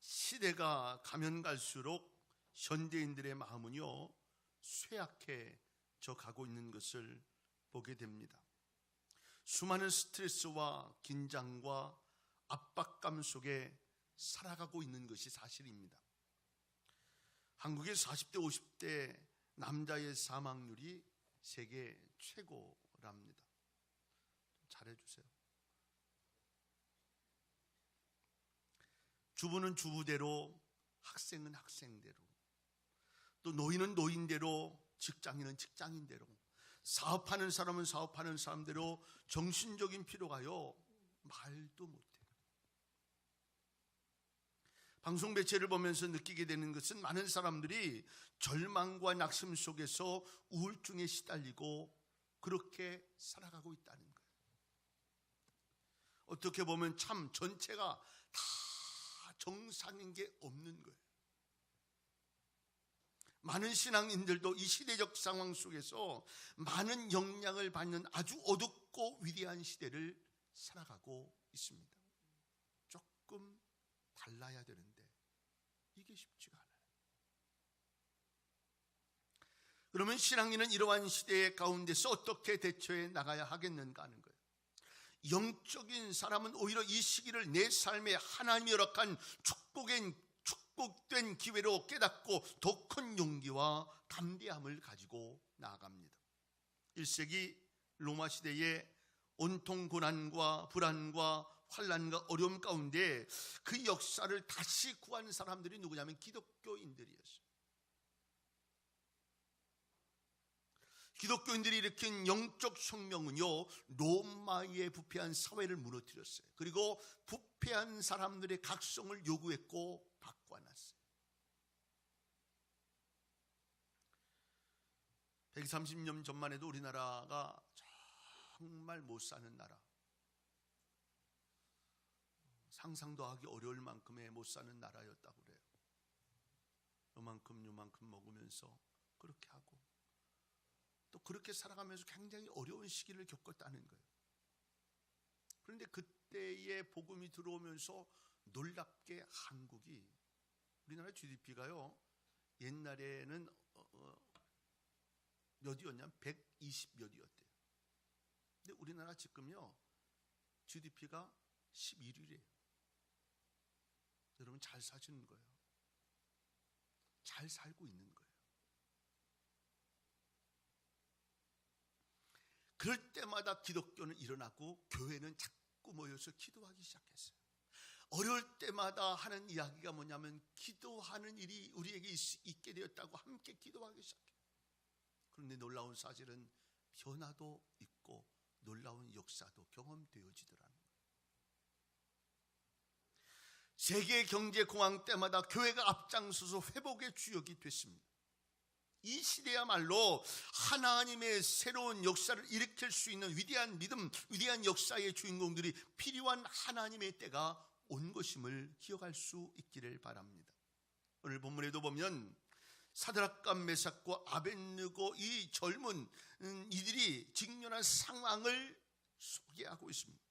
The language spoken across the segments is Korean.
시대가 가면 갈수록 현대인들의 마음은요 쇠약해져 가고 있는 것을 보게 됩니다. 수많은 스트레스와 긴장과 압박감 속에 살아가고 있는 것이 사실입니다. 한국의 40대 50대 남자의 사망률이 세계 최고랍니다. 잘해주세요. 주부는 주부대로, 학생은 학생대로, 또 노인은 노인대로, 직장인은 직장인대로, 사업하는 사람은 사업하는 사람대로 정신적인 피로가요 말도 못해요. 방송 매체를 보면서 느끼게 되는 것은 많은 사람들이 절망과 낙심 속에서 우울증에 시달리고 그렇게 살아가고 있다는 거예요. 어떻게 보면 참 전체가 다 정상인 게 없는 거예요. 많은 신앙인들도 이 시대적 상황 속에서 많은 영향을 받는 아주 어둡고 위대한 시대를 살아가고 있습니다. 조금 달라야 되는데 이게 쉽지가 않아요. 그러면 신앙인은 이러한 시대 가운데서 어떻게 대처해 나가야 하겠는가 하는 거예요. 영적인 사람은 오히려 이 시기를 내 삶에 하나님이 허락한 축복된 기회로 깨닫고 더 큰 용기와 담대함을 가지고 나아갑니다. 1세기 로마 시대에 온통 고난과 불안과 환난과 어려움 가운데 그 역사를 다시 구한 사람들이 누구냐면 기독교인들이었어요. 기독교인들이 일으킨 영적 혁명은요 로마의 부패한 사회를 무너뜨렸어요. 그리고 부패한 사람들의 각성을 요구했고 바꿔놨어요. 130년 전만 해도 우리나라가 정말 못 사는 나라, 상상도 하기 어려울 만큼의 못 사는 나라였다고 그래요. 요만큼 먹으면서 그렇게 하고 또 그렇게 살아가면서 굉장히 어려운 시기를 겪었다는 거예요. 그런데 그때의 복음이 들어오면서 놀랍게 한국이, 우리나라 GDP가요 옛날에는 몇이었냐면 120몇이었대요. 근데 우리나라 지금요 GDP가 11위래요. 여러분 잘 사시는 거예요. 잘 살고 있는 거예요. 그럴 때마다 기독교는 일어나고 교회는 자꾸 모여서 기도하기 시작했어요. 어려울 때마다 하는 이야기가 뭐냐면 기도하는 일이 우리에게 있게 되었다고 함께 기도하기 시작해요. 그런데 놀라운 사실은 변화도 있고 놀라운 역사도 경험되어지더라는 거예요. 세계 경제 공황 때마다 교회가 앞장서서 회복의 주역이 됐습니다. 이 시대야말로 하나님의 새로운 역사를 일으킬 수 있는 위대한 믿음, 위대한 역사의 주인공들이 필요한 하나님의 때가 온 것임을 기억할 수 있기를 바랍니다. 오늘 본문에도 보면 사드락과 메삭과 아벳느고 이 젊은 이들이 직면한 상황을 소개하고 있습니다.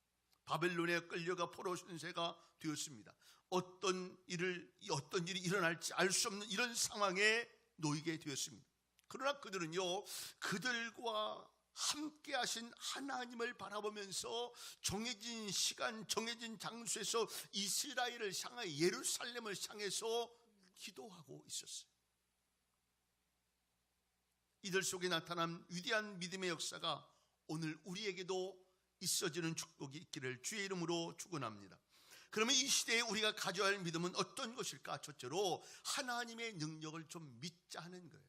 바벨론에 끌려가 포로 신세가 되었습니다. 어떤 일이 일어날지 알 수 없는 이런 상황에 놓이게 되었습니다. 그러나 그들은요 그들과 함께 하신 하나님을 바라보면서 정해진 시간 정해진 장소에서 이스라엘을 향하여 예루살렘을 향해서 기도하고 있었어요. 이들 속에 나타난 위대한 믿음의 역사가 오늘 우리에게도 있어지는 축복이 있기를 주의 이름으로 축원합니다. 그러면 이 시대에 우리가 가져야 할 믿음은 어떤 것일까? 첫째로 하나님의 능력을 좀 믿자 하는 거예요.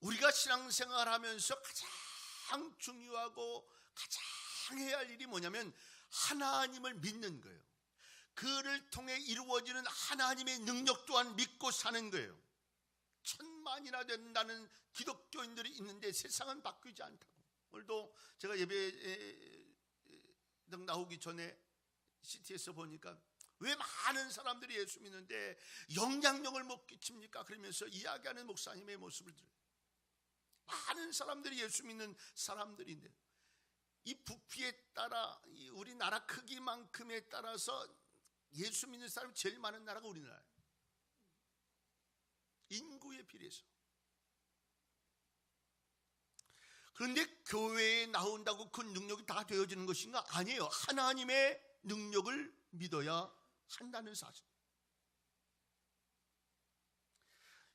우리가 신앙생활하면서 가장 중요하고 가장 해야 할 일이 뭐냐면 하나님을 믿는 거예요. 그를 통해 이루어지는 하나님의 능력 또한 믿고 사는 거예요. 1000만이나 된다는 기독교인들이 있는데 세상은 바뀌지 않다고. 오늘도 제가 예배 나오기 전에 CT에서 보니까 왜 많은 사람들이 예수 믿는데 영향력을 못 끼칩니까? 그러면서 이야기하는 목사님의 모습을 들어요. 많은 사람들이 예수 믿는 사람들인데 이 부피에 따라 이 우리나라 크기만큼에 따라서 예수 믿는 사람이 제일 많은 나라가 우리나라예요. 인구에 비례해서. 그런데 교회에 나온다고 그 능력이 다 되어지는 것인가? 아니에요. 하나님의 능력을 믿어야 한다는 사실.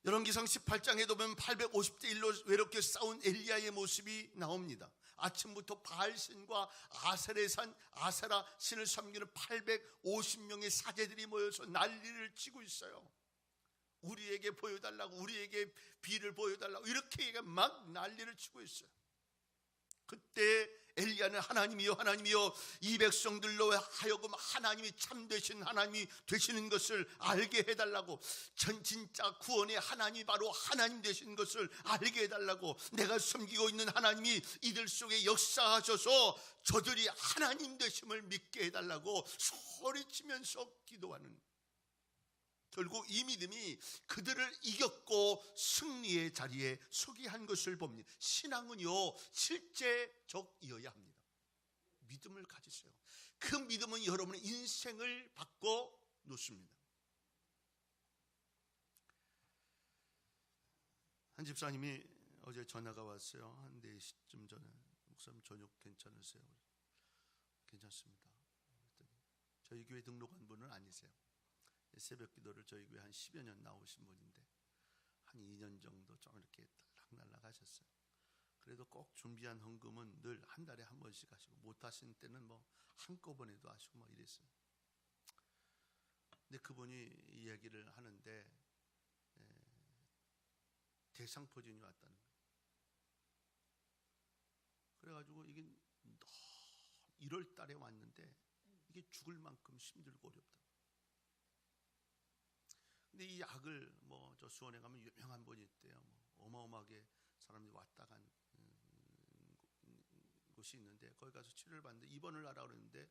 열왕기상 18장에 보면 850대 1로 외롭게 싸운 엘리야의 모습이 나옵니다. 아침부터 바알신과 아세레산 아세라 신을 섬기는 850명의 사제들이 모여서 난리를 치고 있어요. 우리에게 보여달라고, 우리에게 비를 보여달라고 이렇게 막 난리를 치고 있어요. 그때 엘리야는 하나님이여 하나님이여 이 백성들로 하여금 하나님이 참되신 하나님이 되시는 것을 알게 해달라고, 진짜 구원의 하나님이 바로 하나님 되신 것을 알게 해달라고, 내가 섬기고 있는 하나님이 이들 속에 역사하셔서 저들이 하나님 되심을 믿게 해달라고 소리치면서 기도하는, 결국 이 믿음이 그들을 이겼고 승리의 자리에 서게 한 것을 봅니다. 신앙은요 실제적이어야 합니다. 믿음을 가지세요. 그 믿음은 여러분의 인생을 바꿔 놓습니다. 한 집사님이 어제 전화가 왔어요. 한 4시쯤 전에. 목사님 저녁 괜찮으세요? 괜찮습니다. 저희 교회 등록한 분은 아니세요. 새벽 기도를 저희 교회 한 10여 년 나오신 분인데 한 2년 정도 좀 이렇게 날락날락 하셨어요. 그래도 꼭 준비한 헌금은 늘 한 달에 한 번씩 하시고, 못 하신 때는 뭐 한꺼번에도 하시고 뭐 이랬어요. 근데 그분이 이야기를 하는데 대상포진이 왔다는 거예요. 그래가지고 이게 1월 달에 왔는데 이게 죽을 만큼 힘들고 어렵다. 근데 이 약을 뭐 저 수원에 가면 유명한 분이 있대요. 뭐 어마어마하게 사람들이 왔다 간 곳이 있는데 거기 가서 치료를 받는데 입원을 하라고 그랬는데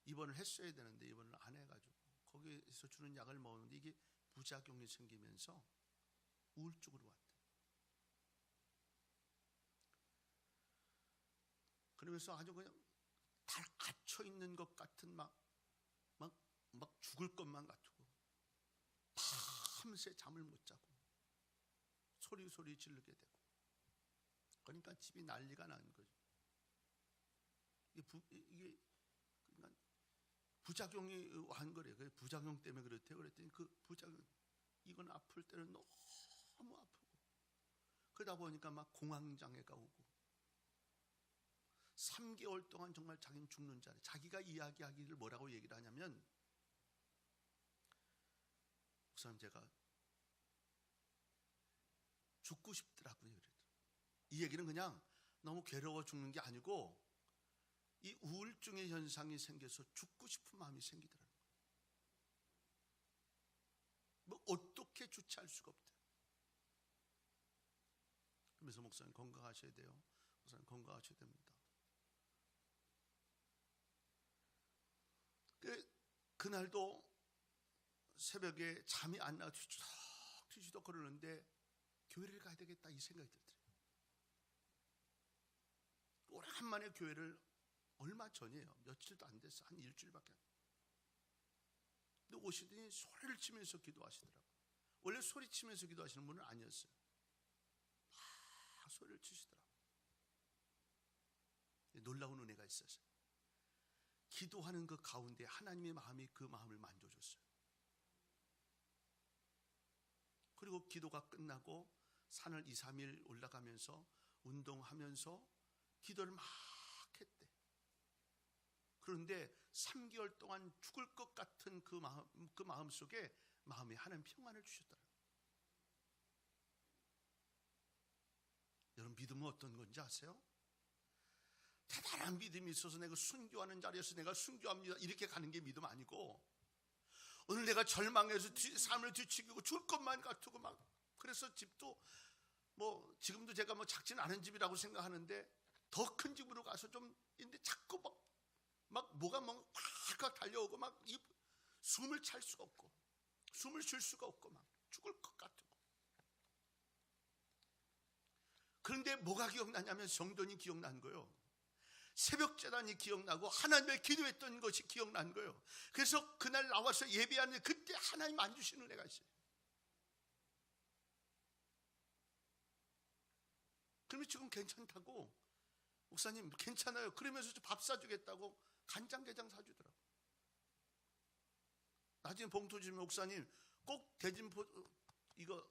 입원을 했어야 되는데 입원을 안 해가지고 거기에서 주는 약을 먹었는데 이게 부작용이 생기면서 우울증으로 왔대. 그러면서 아주 그냥 다 갇혀 있는 것 같은 막 죽을 것만 같고 밤새 잠을 못 자고 소리 지르게 되고, 그러니까 집이 난리가 나는 거죠. 이게 그러니까 부작용이 한 거래요. 부작용 때문에 그렇대요. 그랬더니 그 부작용, 이건 아플 때는 너무 아프고, 그러다 보니까 막 공황장애가 오고 3개월 동안 정말 자기는 죽는 줄 알아요. 자기가 이야기하기를 뭐라고 얘기를 하냐면, 목사님 제가 죽고 싶더라고요. 이 얘기는 그냥 너무 괴로워 죽는 게 아니고 이 우울증의 현상이 생겨서 죽고 싶은 마음이 생기더라고요. 뭐 어떻게 주체할 수가 없대요. 그래서 목사님 건강하셔야 돼요. 목사님 건강하셔야 됩니다. 그날도 새벽에 잠이 안 나고 뒤지덕 거리는데 교회를 가야 되겠다 이 생각이 들더라고요. 오랜만에 교회를, 얼마 전이에요. 며칠도 안 됐어. 한 일주일밖에 안 됐어요. 근데 오시더니 소리를 치면서 기도하시더라고요. 원래 소리 치면서 기도하시는 분은 아니었어요. 막 소리를 치시더라고요. 놀라운 은혜가 있었어요. 기도하는 그 가운데 하나님의 마음이 그 마음을 만져줬어요. 그리고 기도가 끝나고 산을 2, 3일 올라가면서 운동하면서 기도를 막 했대. 그런데 3개월 동안 죽을 것 같은 그 마음 속에 마음에 하나님 평안을 주셨더라고요. 여러분 믿음은 어떤 건지 아세요? 대단한 믿음이 있어서 내가 순교하는 자리에서 내가 순교합니다 이렇게 가는 게 믿음 아니고, 오늘 내가 절망해서 삶을 뒤치고 죽을 것만 같고 막, 그래서 집도 뭐 지금도 제가 뭐 작진 않은 집이라고 생각하는데 더 큰 집으로 가서 좀 있는데 자꾸 막 뭐가 콱콱 달려오고 막 숨을 찰 수가 없고 숨을 쉴 수가 없고 막 죽을 것 같고. 그런데 뭐가 기억나냐면 성전이 기억난 거예요. 새벽 제단이 기억나고 하나님을 기도했던 것이 기억난 거예요. 그래서 그날 나와서 예배하는데 그때 하나님 안 주시는 애가 있어요. 그러면 지금 괜찮다고, 목사님 괜찮아요 그러면서 밥 사주겠다고 간장게장 사주더라고. 나중에 봉투 주면 목사님 꼭 이거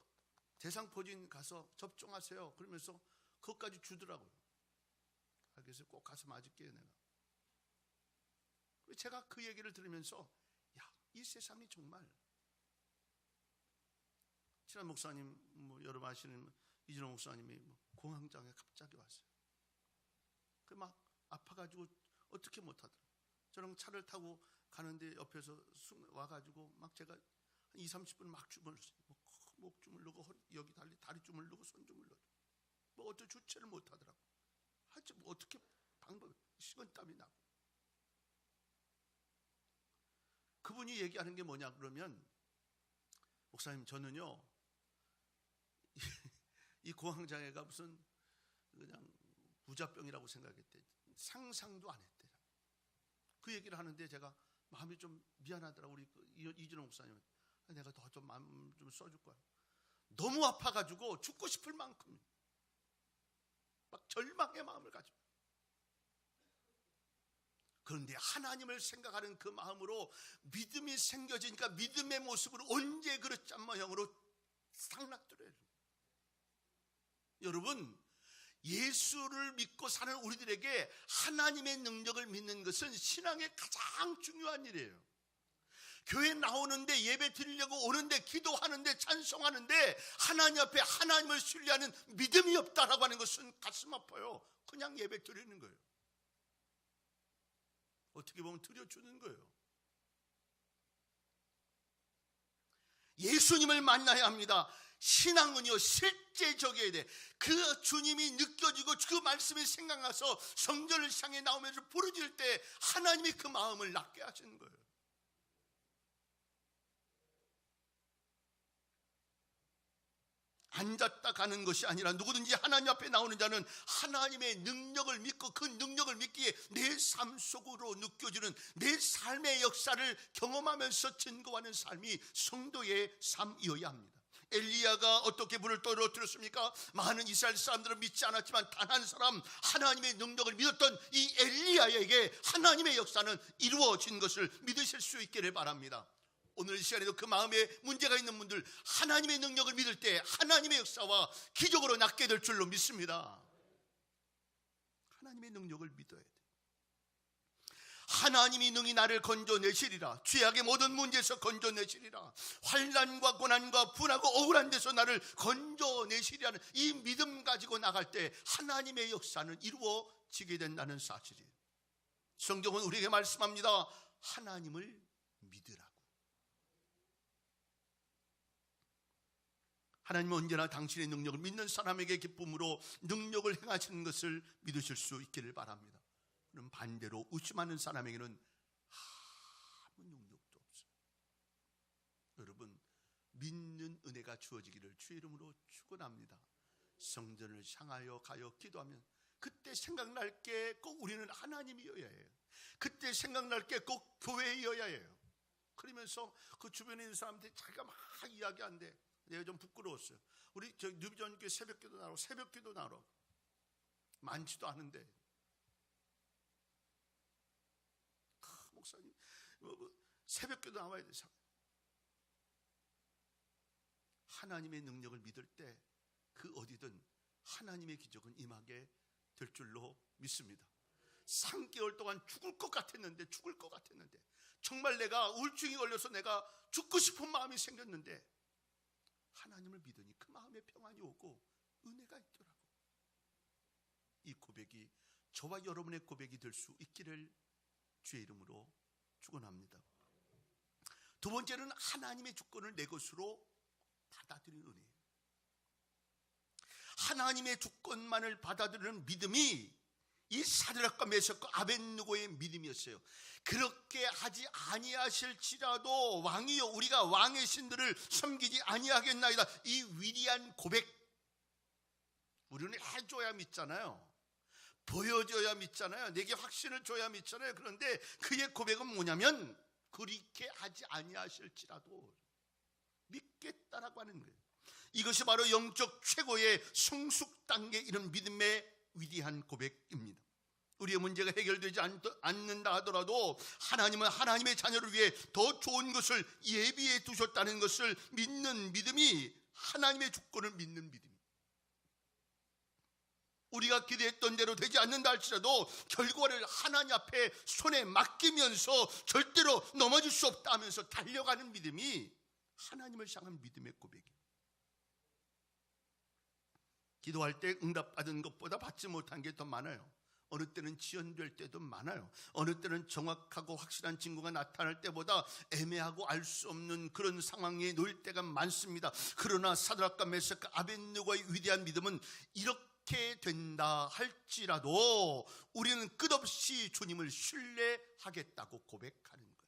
대상포진 가서 접종하세요 그러면서 그것까지 주더라고요. 그래서 꼭 가서 맞을게요 내가. 제가 그 얘기를 들으면서 이 세상이 정말, 친한 목사님 여러분 아시는 이준호 목사님이 공황장애 갑자기 왔어요. 그 막 아파가지고 어떻게 못하더라고요. 저랑 차를 타고 가는데 옆에서 와가지고 막 제가 20-30분 막 주물렀어요. 목 주물르고 여기 다리 주물르고 손 주물르고 어떤 주체를 못하더라고. 하여튼 어떻게 방법이, 식은땀이 나고. 그분이 얘기하는 게 뭐냐 그러면, 목사님 저는요 이 공황장애가 무슨 그냥 부자병이라고 생각했대. 상상도 안 했대. 그 얘기를 하는데 제가 마음이 좀 미안하더라고. 우리 이준호 목사님, 내가 더 좀 마음 좀 써줄 거야. 너무 아파가지고 죽고 싶을 만큼 막 절망의 마음을 가지고. 그런데 하나님을 생각하는 그 마음으로 믿음이 생겨지니까 믿음의 모습으로 언제 그렇지 모양으로 상락들어요. 여러분, 예수를 믿고 사는 우리들에게 하나님의 능력을 믿는 것은 신앙의 가장 중요한 일이에요. 교회 나오는데 예배 드리려고 오는데 기도하는데 찬송하는데 하나님 앞에 하나님을 신뢰하는 믿음이 없다라고 하는 것은 가슴 아파요. 그냥 예배 드리는 거예요. 어떻게 보면 드려주는 거예요. 예수님을 만나야 합니다. 신앙은요 실제적이어야 돼. 그 주님이 느껴지고 그 말씀이 생각나서 성전을 향해 나오면서 부르짖을 때 하나님이 그 마음을 낫게 하시는 거예요. 앉았다 가는 것이 아니라 누구든지 하나님 앞에 나오는 자는 하나님의 능력을 믿고 그 능력을 믿기에 내 삶 속으로 느껴지는 내 삶의 역사를 경험하면서 증거하는 삶이 성도의 삶이어야 합니다. 엘리야가 어떻게 불을 떨어뜨렸습니까? 많은 이스라엘 사람들은 믿지 않았지만 단 한 사람, 하나님의 능력을 믿었던 이 엘리야에게 하나님의 역사는 이루어진 것을 믿으실 수 있기를 바랍니다. 오늘 이 시간에도 그 마음에 문제가 있는 분들, 하나님의 능력을 믿을 때 하나님의 역사와 기적으로 낫게 될 줄로 믿습니다. 하나님의 능력을 믿어야 돼. 하나님이 능히 나를 건져내시리라. 죄악의 모든 문제에서 건져내시리라. 환난과 고난과 분하고 억울한 데서 나를 건져내시리라는 이 믿음 가지고 나갈 때 하나님의 역사는 이루어지게 된다는 사실이에요. 성경은 우리에게 말씀합니다. 하나님을 믿으라고. 하나님은 언제나 당신의 능력을 믿는 사람에게 기쁨으로 능력을 행하시는 것을 믿으실 수 있기를 바랍니다. 그럼 반대로 의심하는 사람에게는 아무 능력도 없어요. 여러분, 믿는 은혜가 주어지기를 주의 이름으로 축원합니다. 성전을 향하여 가여 기도하면 그때 생각날 게 꼭 우리는 하나님이어야 해요. 그때 생각날 게 꼭 교회이어야 해요. 그러면서 그 주변에 있는 사람들이 자기가 막 이야기하는데 내가 좀 부끄러웠어요. 우리 저 뉴비전교회 새벽기도 나오고 새벽기도 나오고 많지도 않은데, 목사님 새벽기도 나와야 돼. 하나님의 능력을 믿을 때 그 어디든 하나님의 기적은 임하게 될 줄로 믿습니다. 3개월 동안 죽을 것 같았는데 정말 내가 우울증이 걸려서 내가 죽고 싶은 마음이 생겼는데 하나님을 믿으니 그 마음에 평안이 오고 은혜가 있더라고. 이 고백이 저와 여러분의 고백이 될 수 있기를 주의 이름으로 축원합니다. 두 번째는 하나님의 주권을 내 것으로 받아들이는 은혜예요. 하나님의 주권만을 받아들이는 믿음이 이 사드락과 메삭과 아벳느고의 믿음이었어요. 그렇게 하지 아니하실지라도 왕이여 우리가 왕의 신들을 섬기지 아니하겠나이다. 이 위대한 고백 우리는 해줘야 믿잖아요. 믿어줘야 믿잖아요. 내게 확신을 줘야 믿잖아요. 그런데 그의 고백은 뭐냐면 그렇게 하지 아니하실지라도 믿겠다라고 하는 거예요. 이것이 바로 영적 최고의 성숙 단계 이런 믿음의 위대한 고백입니다. 우리의 문제가 해결되지 않는다 하더라도 하나님은 하나님의 자녀를 위해 더 좋은 것을 예비해 두셨다는 것을 믿는 믿음이 하나님의 주권을 믿는 믿음입니다. 우리가 기대했던 대로 되지 않는다 할지라도 결과를 하나님 앞에 손에 맡기면서 절대로 넘어질 수 없다 하면서 달려가는 믿음이 하나님을 향한 믿음의 고백이에요. 기도할 때 응답받은 것보다 받지 못한 게 더 많아요. 어느 때는 지연될 때도 많아요. 어느 때는 정확하고 확실한 증거가 나타날 때보다 애매하고 알 수 없는 그런 상황에 놓일 때가 많습니다. 그러나 사드락과 메삭과 아벳느고의 위대한 믿음은 이렇게 된다 할지라도 우리는 끝없이 주님을 신뢰하겠다고 고백하는 거예요.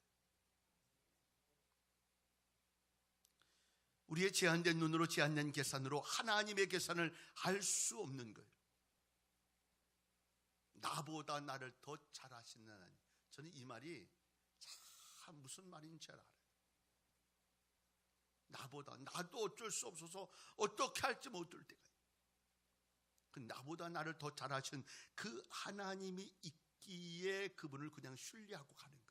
우리의 제한된 눈으로 제한된 계산으로 하나님의 계산을 알 수 없는 거예요. 나보다 나를 더 잘하시는 하나님. 저는 이 말이 참 무슨 말인지 알아요. 나보다, 나도 어쩔 수 없어서 어떻게 할지 못할 때가 있어요. 그 나보다 나를 더 잘하신 그 하나님이 있기에 그분을 그냥 신뢰하고 가는 거예요.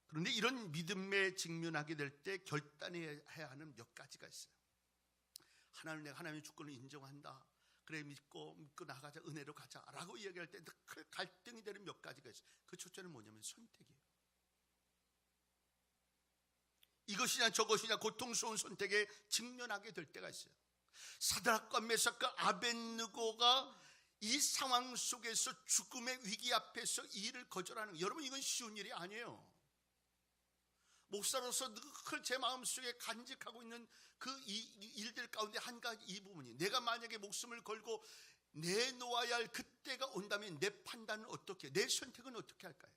그런데 이런 믿음에 직면하게 될 때 결단해야 하는 몇 가지가 있어요. 하나님, 내가 하나님의 주권을 인정한다. 그래, 믿고 나가자, 은혜로 가자 라고 이야기할 때 큰 갈등이 되는 몇 가지가 있어요. 그 첫째는 뭐냐면 선택이에요. 이것이냐 저것이냐 고통스러운 선택에 직면하게 될 때가 있어요. 사드락과 메삭과 아벳느고가 이 상황 속에서 죽음의 위기 앞에서 이 일을 거절하는 거예요. 여러분, 이건 쉬운 일이 아니에요. 목사로서 늘 제 마음속에 간직하고 있는 그 일들 가운데 한 가지 이 부분이, 내가 만약에 목숨을 걸고 내놓아야 할 그때가 온다면 내 판단은 어떻게, 내 선택은 어떻게 할까요?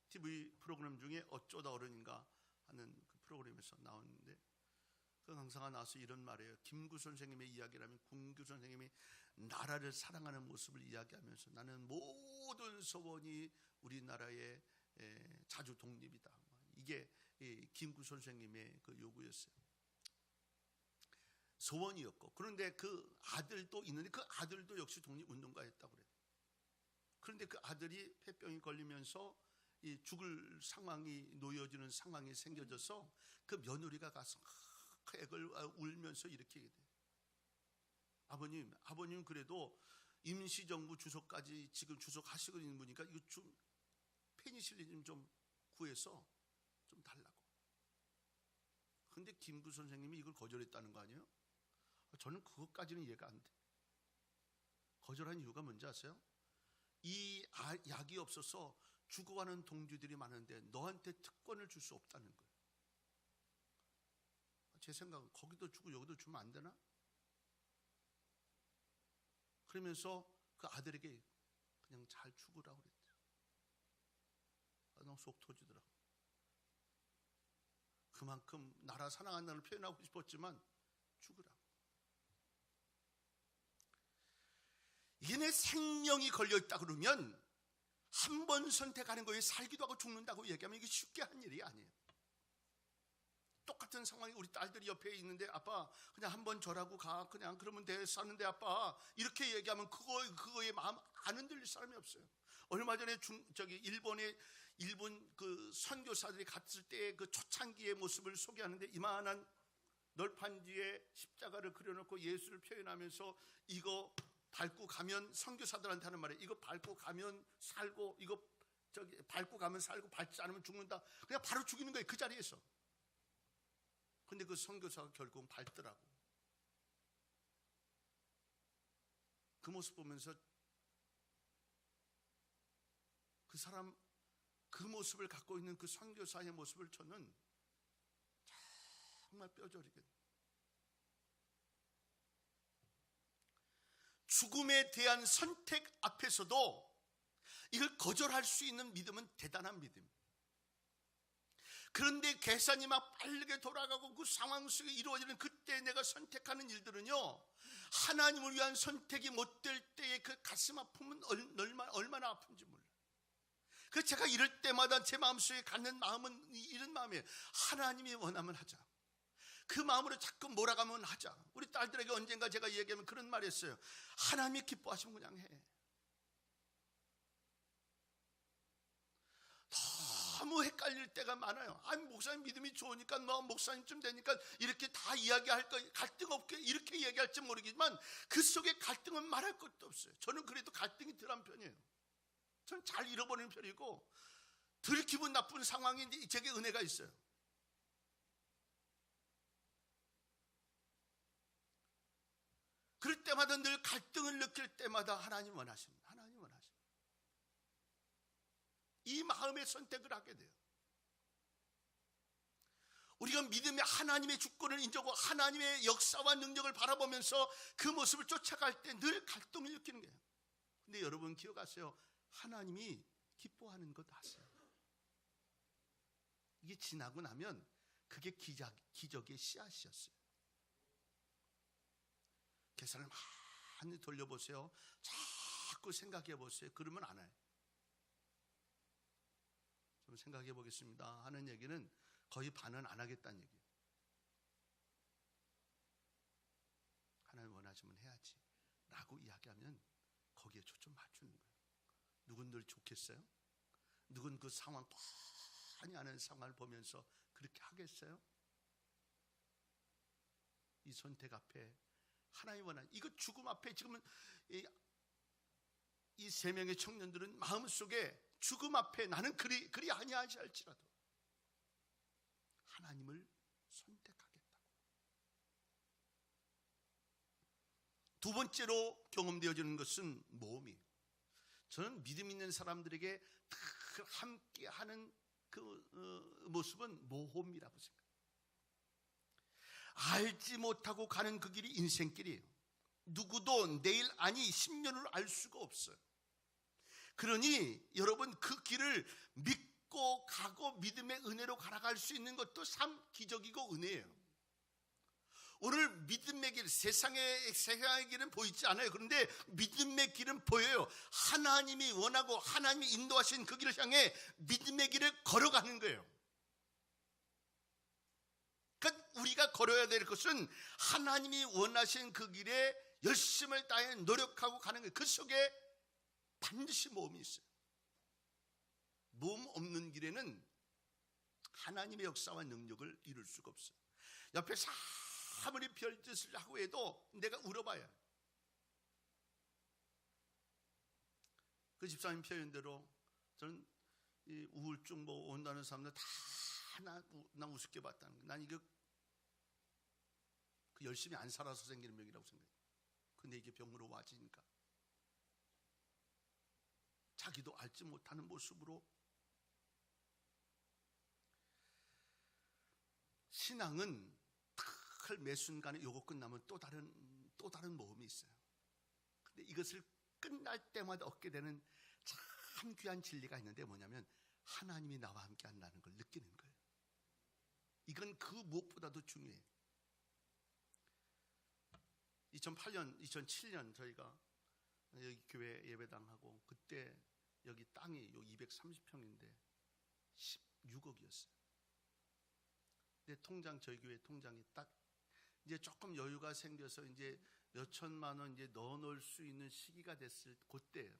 TV 프로그램 중에 어쩌다 어른인가 하는 그 프로그램에서 나오는데 그 강사가 나와서 이런 말이에요. 김구 선생님의 이야기라면 김구 선생님이 나라를 사랑하는 모습을 이야기하면서 나는 모든 소원이 우리나라의 자주 독립이다. 이게 김구 선생님의 그 요구였어요. 소원이었고, 그런데 그 아들도 있는데 그 아들도 역시 독립운동가였다고 그래요. 그런데 그 아들이 폐병이 걸리면서 이 죽을 상황이 놓여지는 상황이 생겨져서 그 며느리가 가서 액을 울면서 이렇게 얘기해요. 아버님 그래도 임시정부 주소까지 지금 주소하시고 있는 분이니까 이거 좀 페니실린 좀 구해서 좀 달라고. 근데 김구 선생님이 이걸 거절했다는 거 아니에요? 저는 그것까지는 이해가 안 돼. 거절한 이유가 뭔지 아세요? 이 약이 없어서 죽어가는 동지들이 많은데 너한테 특권을 줄 수 없다는 거예요. 제 생각은 거기도 주고 여기도 주면 안 되나? 그러면서 그 아들에게 그냥 잘 죽으라고 그랬대요. 너무 속 터지더라고. 그만큼 나라 사랑한다는 표현하고 싶었지만 죽으라고. 이게 내 생명이 걸려있다 그러면 한 번 선택하는 거에 살기도 하고 죽는다고 얘기하면 이게 쉽게 한 일이 아니에요. 똑같은 상황이 우리 딸들이 옆에 있는데 아빠 그냥 한 번 절하고 가, 그냥 그러면 돼, 사는데 아빠 이렇게 얘기하면 그거에 마음 안 흔들릴 사람이 없어요. 얼마 전에 일본 그 선교사들이 갔을 때 그 초창기의 모습을 소개하는데 이만한 널판 뒤에 십자가를 그려놓고 예수를 표현하면서 이거 밟고 가면, 선교사들한테 하는 말이에요. 이거 밟고 가면 살고, 이거 밟고 가면 살고, 밟지 않으면 죽는다. 그냥 바로 죽이는 거예요, 그 자리에서. 근데 그 선교사가 결국은 밟더라고. 그 모습 보면서 그 사람, 그 모습을 갖고 있는 그 선교사의 모습을 저는 정말 뼈저리게, 죽음에 대한 선택 앞에서도 이걸 거절할 수 있는 믿음은 대단한 믿음. 그런데 계산이 막 빠르게 돌아가고 그 상황 속에 이루어지는 그때 내가 선택하는 일들은요, 하나님을 위한 선택이 못 될 때의 그 가슴 아픔은 얼마나 아픈지 몰라요. 그래서 제가 이럴 때마다 제 마음속에 갖는 마음은 이런 마음이에요. 하나님이 원하면 하자. 그 마음으로 자꾸 몰아가면 하자. 우리 딸들에게 언젠가 제가 얘기하면 그런 말 했어요. 하나님이 기뻐하시면 그냥 해. 너무 헷갈릴 때가 많아요. 아니, 목사님 믿음이 좋으니까 너 목사님쯤 되니까 이렇게 다 이야기할 거, 갈등 없게 이렇게 얘기할지 모르겠지만 그 속에 갈등은 말할 것도 없어요. 저는 그래도 갈등이 덜한 편이에요. 저는 잘 잃어버리는 편이고 덜 기분 나쁜 상황이 제게 은혜가 있어요. 그럴 때마다 늘 갈등을 느낄 때마다 하나님 원하십니다. 하나님 원하십니다. 이 마음의 선택을 하게 돼요. 우리가 믿음의 하나님의 주권을 인정하고 하나님의 역사와 능력을 바라보면서 그 모습을 쫓아갈 때 늘 갈등을 느끼는 거예요. 근데 여러분 기억하세요. 하나님이 기뻐하는 것 아세요? 이게 지나고 나면 그게 기적의 씨앗이었어요. 계산을 많이 돌려보세요. 자꾸 생각해 보세요. 그러면 안 해요. 좀 생각해 보겠습니다 하는 얘기는 거의 반은 안 하겠다는 얘기예요. 하나님 원하시면 해야지 라고 이야기하면 거기에 초점 맞추는 거예요. 누군 늘 좋겠어요? 누군 그 상황 뻔히 아는 상황을 보면서 그렇게 하겠어요? 이 선택 앞에 하나님 원하는, 이거 죽음 앞에 지금은 이 세 명의 청년들은 마음속에 죽음 앞에 나는 그리 아니하지 할지라도 하나님을 선택하겠다고. 두 번째로 경험되어지는 것은 모험이에요. 저는 믿음 있는 사람들에게 늘 함께하는 그 모습은 모험이라고 생각해요. 알지 못하고 가는 그 길이 인생길이에요. 누구도 내일 아니 10년을 알 수가 없어요. 그러니 여러분 그 길을 믿고 가고 믿음의 은혜로 갈아갈 수 있는 것도 참 기적이고 은혜예요. 오늘 믿음의 길, 세상의 길은 보이지 않아요. 그런데 믿음의 길은 보여요. 하나님이 원하고 하나님이 인도하신 그 길을 향해 믿음의 길을 걸어가는 거예요. 그러니까 우리가 걸어야 될 것은 하나님이 원하신 그 길에 열심을 다해 노력하고 가는 거예요. 그 속에 반드시 모험이 있어요. 모험 없는 길에는 하나님의 역사와 능력을 이룰 수가 없어요. 옆에서 아무리 별짓을 하고 해도 내가 울어봐야 해요. 그 집사님 표현대로 저는 이 우울증 온다는 사람들 다 나 우습게 봤다는 거예요. 난 이거 그 열심히 안 살아서 생기는 병이라고 생각해요. 근데 이게 병으로 와지니까 자기도 알지 못하는 모습으로. 신앙은 탁 매 순간에 요거 끝나면 또 다른 모험이 있어요. 근데 이것을 끝날 때마다 얻게 되는 참 귀한 진리가 있는데 뭐냐면 하나님이 나와 함께 한다는 걸 느끼는 거예요. 이건 그 무엇보다도 중요해요. 2008년, 2007년 저희가 여기 교회 예배당하고 그때 여기 땅이 230평인데 16억이었어요. 근데 저희 교회 통장이 딱 이제 조금 여유가 생겨서 이제 몇천만 원 이제 넣어 놓을 수 있는 시기가 됐을 그때예요.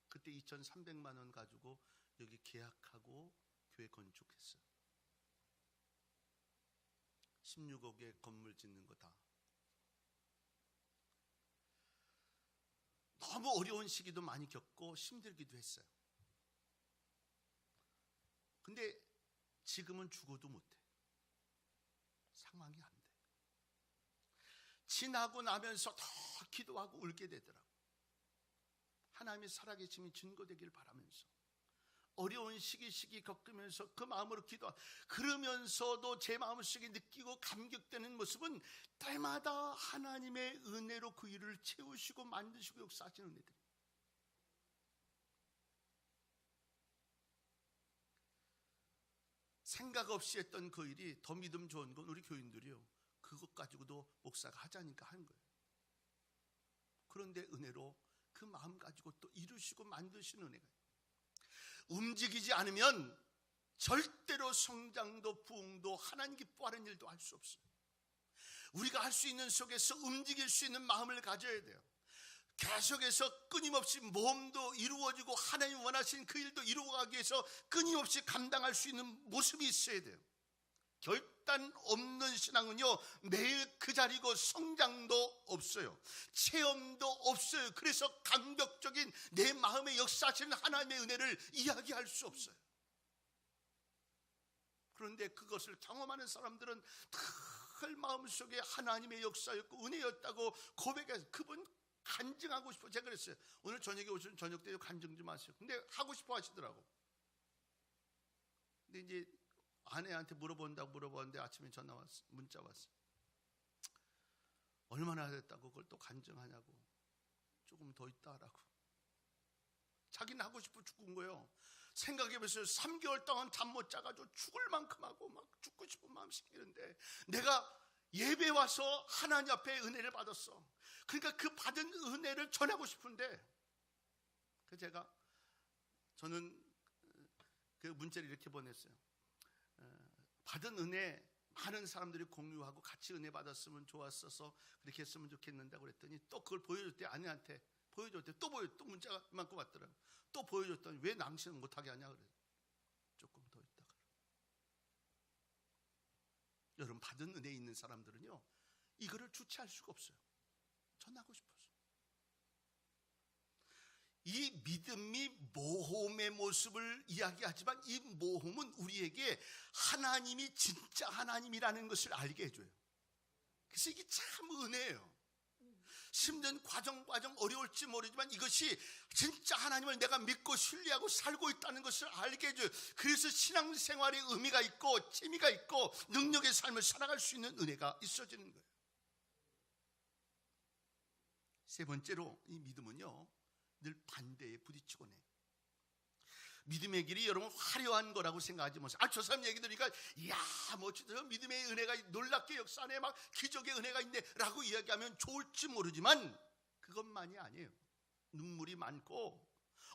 그때 2,300만 원 가지고 여기 계약하고 교회 건축했어요. 16억에 건물 짓는 거 다. 너무 어려운 시기도 많이 겪고 힘들기도 했어요. 근데 지금은 죽어도 못해. 상황이 안 돼. 지나고 나면서 더 기도하고 울게 되더라고. 하나님의 살아계심이 증거되길 바라면서 어려운 시기 겪으면서 그 마음으로 기도하고 그러면서도 제 마음속에 느끼고 감격되는 모습은 때마다 하나님의 은혜로 그 일을 채우시고 만드시고 역사하시는 은혜들. 생각 없이 했던 그 일이 더 믿음 좋은 건 우리 교인들이요, 그것 가지고도 목사가 하자니까 한 거예요. 그런데 은혜로 그 마음 가지고 또 이루시고 만드시는 은혜가 있어요. 움직이지 않으면 절대로 성장도 부흥도 하나님 기뻐하는 일도 할 수 없어요. 우리가 할 수 있는 속에서 움직일 수 있는 마음을 가져야 돼요. 계속해서 끊임없이 모험도 이루어지고 하나님 원하신 그 일도 이루어가기 위해서 끊임없이 감당할 수 있는 모습이 있어야 돼요. 결단 없는 신앙은요, 매일 그 자리고 성장도 없어요. 체험도 없어요. 그래서 감격적인 내 마음에 역사하시는 하나님의 은혜를 이야기할 수 없어요. 그런데 그것을 경험하는 사람들은 늘 마음속에 하나님의 역사였고 은혜였다고 고백해서 그분 간증하고 싶어. 제가 그랬어요. 오늘 저녁에 오시면 저녁 때 간증 좀 하세요. 근데 하고 싶어 하시더라고. 근데 이제 아내한테 물어본는데 아침에 전화 왔어. 문자 왔어. 얼마나 됐다고 그걸 또 간증하냐고. 조금 더 있다라고. 자기는 하고 싶어 죽은 거예요. 생각해보세요. 3개월 동안 잠 못 자가지고 죽을 만큼 하고 막 죽고 싶은 마음이 생기는데 내가 예배 와서 하나님 앞에 은혜를 받았어. 그러니까 그 받은 은혜를 전하고 싶은데, 그래서 저는 그 문자를 이렇게 보냈어요. 받은 은혜 많은 사람들이 공유하고 같이 은혜 받았으면 좋았어서 그렇게 했으면 좋겠는데 그랬더니 또 그걸 보여줬대. 아내한테 보여줬대. 또 문자가 이만큼 왔더라고. 또 보여줬더니 왜 낭신을 못하게 하냐 그래. 조금 더 있다가. 여러분, 받은 은혜 있는 사람들은요, 이거를 주체할 수가 없어요. 전하고 싶어서. 이 믿음이 모험의 모습을 이야기하지만 이 모험은 우리에게 하나님이 진짜 하나님이라는 것을 알게 해줘요. 그래서 이게 참 은혜예요. 힘든 과정 어려울지 모르지만 이것이 진짜 하나님을 내가 믿고 신뢰하고 살고 있다는 것을 알게 해줘요. 그래서 신앙생활에 의미가 있고 재미가 있고 능력의 삶을 살아갈 수 있는 은혜가 있어지는 거예요. 세 번째로, 이 믿음은요, 늘 반대에 부딪히곤 해요. 믿음의 길이 여러분 화려한 거라고 생각하지 마세요. 저 사람 얘기 들으니까 이야 멋지다, 믿음의 은혜가 놀랍게 역사하네, 막 기적의 은혜가 있네 라고 이야기하면 좋을지 모르지만 그것만이 아니에요. 눈물이 많고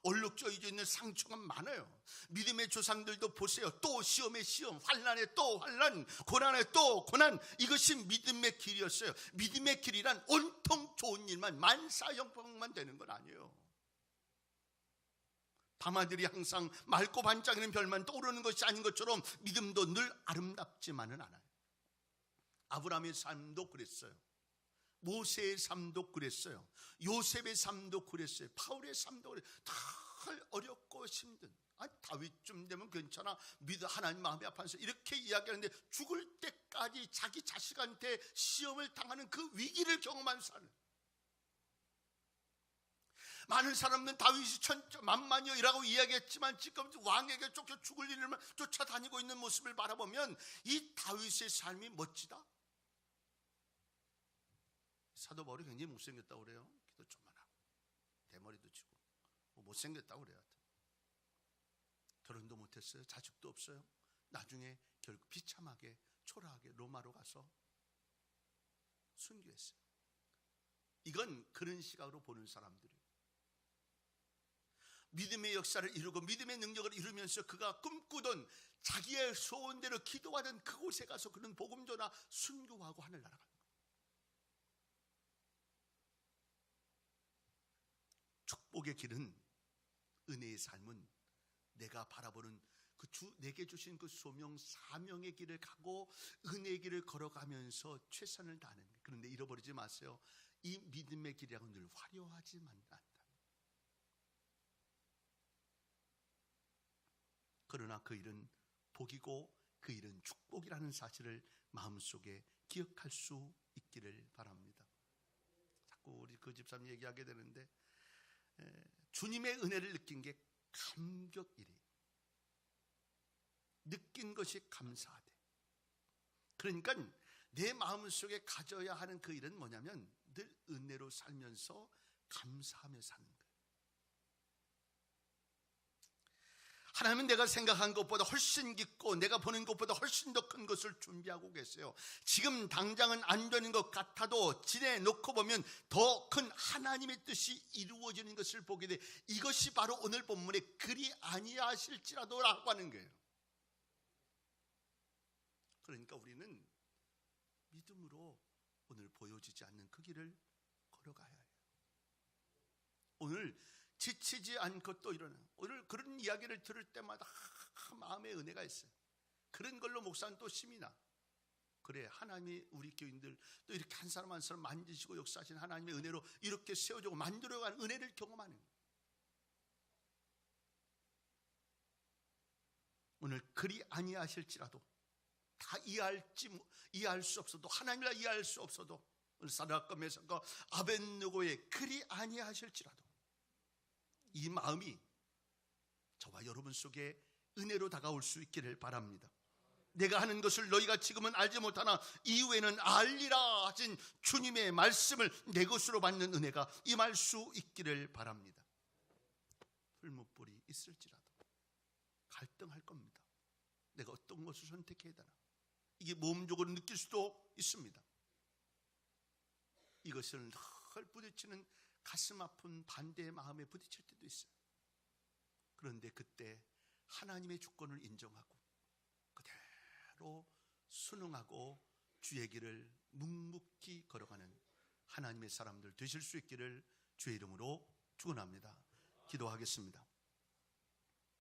얼룩져져 있는 상처가 많아요. 믿음의 조상들도 보세요. 또 시험에 시험, 환난에 또 환난, 고난에 또 고난. 이것이 믿음의 길이었어요. 믿음의 길이란 온통 좋은 일만, 만사형통만 되는 건 아니에요. 밤하늘이 항상 맑고 반짝이는 별만 떠오르는 것이 아닌 것처럼 믿음도 늘 아름답지만은 않아요. 아브라함의 삶도 그랬어요. 모세의 삶도 그랬어요. 요셉의 삶도 그랬어요. 바울의 삶도 그랬어요. 다 어렵고 힘든. 다윗쯤 되면 괜찮아, 믿어, 하나님 마음이 아파서 이렇게 이야기하는데 죽을 때까지 자기 자식한테 시험을 당하는 그 위기를 경험한 사람. 많은 사람들은 다윗이 만만이라고 이야기했지만 지금 왕에게 쫓겨 죽을 일을 쫓아다니고 있는 모습을 바라보면 이 다윗의 삶이 멋지다. 사도 바울이 굉장히 못생겼다고 그래요. 키도 조만하고 대머리도 치고 못생겼다고 그래요. 결혼도 못했어요. 자식도 없어요. 나중에 결국 비참하게 초라하게 로마로 가서 순교했어요. 이건 그런 시각으로 보는 사람들이 믿음의 역사를 이루고 믿음의 능력을 이루면서 그가 꿈꾸던 자기의 소원대로 기도하던 그곳에 가서 그는 복음 전하 순교하고 하늘 날아갑니다. 축복의 길은, 은혜의 삶은 내가 바라보는 그 주 내게 주신 그 소명 사명의 길을 가고 은혜의 길을 걸어가면서 최선을 다하는 거예요. 그런데 잃어버리지 마세요. 이 믿음의 길이라고 늘 화려하지만 않다. 그러나 그 일은 복이고 그 일은 축복이라는 사실을 마음속에 기억할 수 있기를 바랍니다. 자꾸 우리 그 집사님 얘기하게 되는데 주님의 은혜를 느낀 게 감격이래요. 느낀 것이 감사하대. 그러니까 내 마음속에 가져야 하는 그 일은 뭐냐면 늘 은혜로 살면서 감사하며 사는 거예요. 하나님은 내가 생각한 것보다 훨씬 깊고 내가 보는 것보다 훨씬 더 큰 것을 준비하고 계세요. 지금 당장은 안 되는 것 같아도 지내놓고 보면 더 큰 하나님의 뜻이 이루어지는 것을 보게 돼. 이것이 바로 오늘 본문에 그리 아니하실지라도 라고 하는 거예요. 그러니까 우리는 믿음으로 오늘 보여지지 않는 그 길을 걸어가야 해요. 오늘 지치지 않고 또 일어나요. 오늘 그런 이야기를 들을 때마다 마음의 은혜가 있어요. 그런 걸로 목사는 또 힘이 나. 그래, 하나님이 우리 교인들 또 이렇게 한 사람 한 사람 만지시고 역사하신 하나님의 은혜로 이렇게 세워주고 만들어가는 은혜를 경험하는 거예요. 오늘 그리 아니하실지라도 다 이해할 수 없어도 하나님이라 이해할 수 없어도 오늘 사드락과 메삭과 아벳느고의 그리 아니하실지라도 이 마음이 저와 여러분 속에 은혜로 다가올 수 있기를 바랍니다. 내가 하는 것을 너희가 지금은 알지 못하나 이후에는 알리라 하신 주님의 말씀을 내 것으로 받는 은혜가 임할 수 있기를 바랍니다. 풀무불이 있을지라도 갈등할 겁니다. 내가 어떤 것을 선택해야 되나, 이게 몸적으로 느낄 수도 있습니다. 이것을 늘 부딪히는 가슴 아픈 반대의 마음에 부딪힐 때도 있어요. 그런데 그때 하나님의 주권을 인정하고 그대로 순응하고 주의 길을 묵묵히 걸어가는 하나님의 사람들 되실 수 있기를 주의 이름으로 축원합니다. 기도하겠습니다.